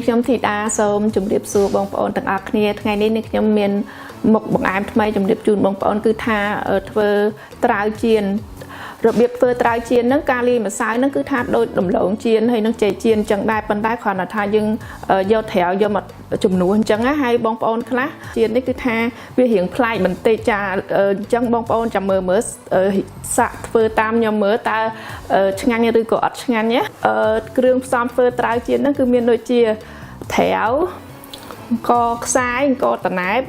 ខ្ញុំធីតាសូមជម្រាបសួរបងប្អូនទាំងអស់គ្នាថ្ងៃនេះខ្ញុំមានមុខបង្អែមថ្មីជម្រាបជូនបងប្អូនគឺថាធ្វើត្រាវចៀនរបៀបធ្វើត្រាវចៀនហ្នឹងការលាយម្សៅហ្នឹងគឺថាដូចដំឡូងចៀនហើយនឹងចេកចៀនអញ្ចឹងដែរប៉ុន្តែគ្រាន់តែថាយើងយកត្រាវយកមកជំនួសអញ្ចឹងណាហើយបងប្អូនខ្លះចៀននេះគឺថាវារៀងប្លែកបន្តិចចាអញ្ចឹងបងប្អូនចាំមើលសាក់ធ្វើតាមខ្ញុំមើលតើឆ្ងាញ់ឬក៏អត់ឆ្ងាញ់ណាគ្រឿងផ្សំធ្វើត្រាវចៀនហ្នឹងគឺមានដូចជាត្រាវអង្គខ្សាយអង្គតណែប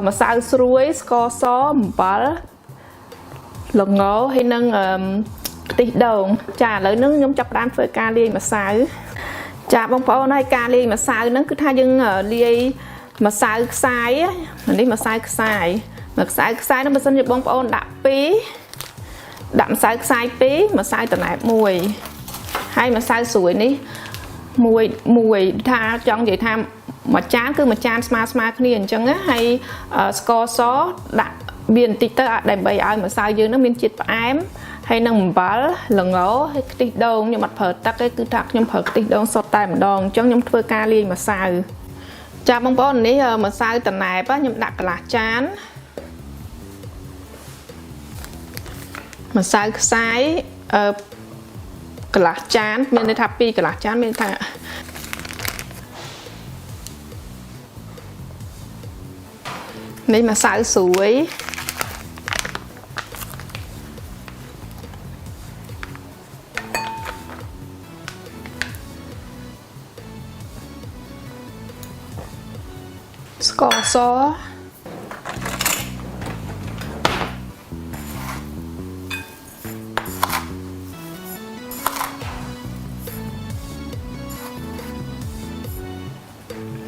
ម្សៅស្រួយស្ករសអំបិលល្ងហើយនឹងខ្ទិះដូងចាឥឡូវហ្នឹងខ្ញុំចាប់ផ្ដើមធ្វើការលាយម្សៅចាបងប្អូនហើយការលាយម្សៅហ្នឹងគឺថាយើងលាយម្សៅខ្សាយនេះម្សៅខ្សាយហ្នឹងបើសិនជាបងប្អូនដាក់ម្សៅខ្សាយ2ម្សៅតណែប1ហើយម្សៅស្រួយនេះមួយថាចង់និយាយថាមួយចានគឺមួយចានស្មើគ្នាអញ្ចឹងណាហើយស្ករសដាក់វាបន្តិចទៅដើម្បីឲ្យម្សៅយើងនឹងមានជាតិផ្អែមហើយនឹងអំបិលល្ងហើយខ្ទិះដូងខ្ញុំអត់ប្រើទឹកទេគឺថាខ្ញុំប្រើខ្ទិះដូងសុទ្ធតែម្ដងអញ្ចឹងខ្ញុំធ្វើការលាយម្សៅចាបងប្អូននេះម្សៅតណែបខ្ញុំដាក់កន្លះចានម្សៅខ្សាយកន្លះចានមានន័យថា2កន្លះចានមានថានេះម្សៅស្រួយស្ករស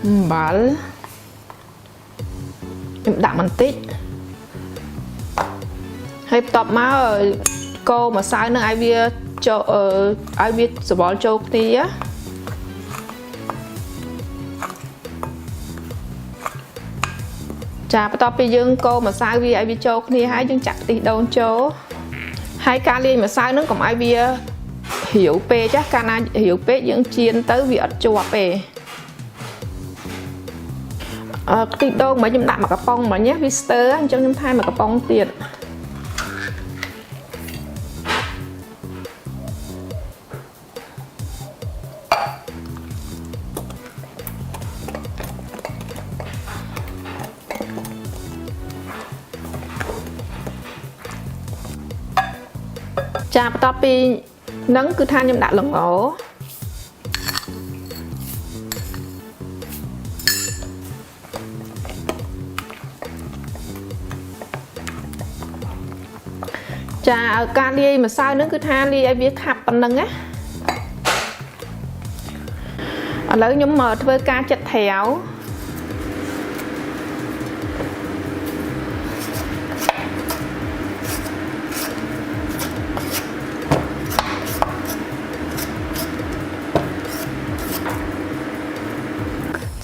អំបិលខ្ញុំដាក់បន្តិចហើយបន្ទាប់មកកូរម្សៅនឹងឲ្យវាចូលឲ្យវាសបល់ចូលគ្នាចាបន្ទាប់ពីយើងកូរម្សៅវាឲ្យវាចូលគ្នាហើយយើងចាក់ខ្ទិះដូងចូលហើយការលាយម្សៅនឹងកុំឲ្យវារាវពេកចាកាលណារាវពេកយើងចៀនទៅវាអត់ជាប់ទេខ្ទិះដូងមកខ្ញុំដាក់មួយកំប៉ុងមកញ៉េវាស្ទើរអញ្ចឹងខ្ញុំថែមមួយកំប៉ុងទៀតចាបន្ទាប់ពីហ្នឹងគឺថាខ្ញុំដាក់ល្ងចាការលាយម្សៅហ្នឹងគឺថាលាយឲ្យវាខាប់ប៉ុណ្ណឹងណាឥឡូវខ្ញុំធ្វើការចិតត្រាវ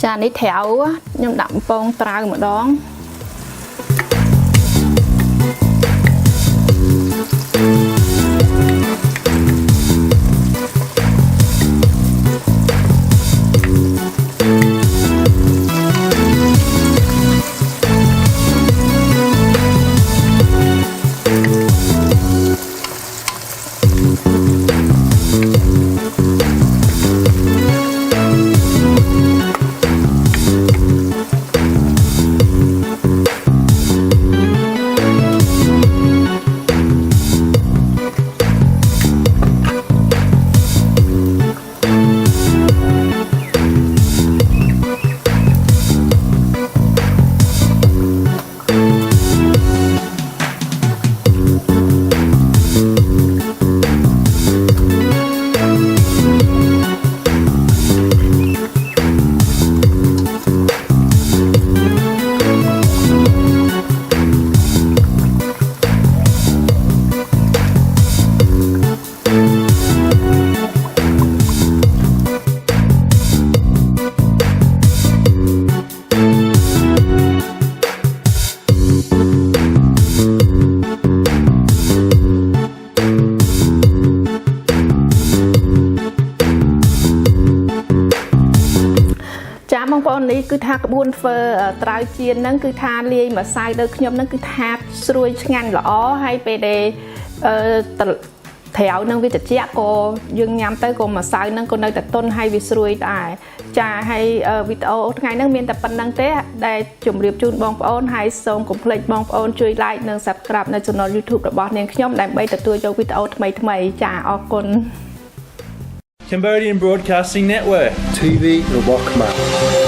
ចានេះត្រាវខ្ញុំដាក់បំពងត្រាវម្ដង បងប្អូននេះគឺថាក្បួនធ្វើត្រាវចៀនហ្នឹងគឺថាលាយម្សៅដល់ខ្ញុំហ្នឹងគឺថាស្រួយឆ្ងាញ់ល្អហើយពេលដែលត្រាវនឹងវាត្រជាក់ក៏យើងញ៉ាំទៅក៏ម្សៅហ្នឹងក៏នៅតែទន់ហើយវាស្រួយដែរចាហើយវីដេអូថ្ងៃហ្នឹងមានតែប៉ុណ្្នឹងទេដែលជម្រាបជូនបងប្អូនហើយសូមកុំភ្លេចបងប្អូនជួយ like និង subscribe នៅ Channel YouTube របស់នាងខ្ញុំដើម្បីទទួលយកវីដេអូថ្មីៗចាអរគុណ Cambodian Broadcasting Network TV របស់ខ្មែរ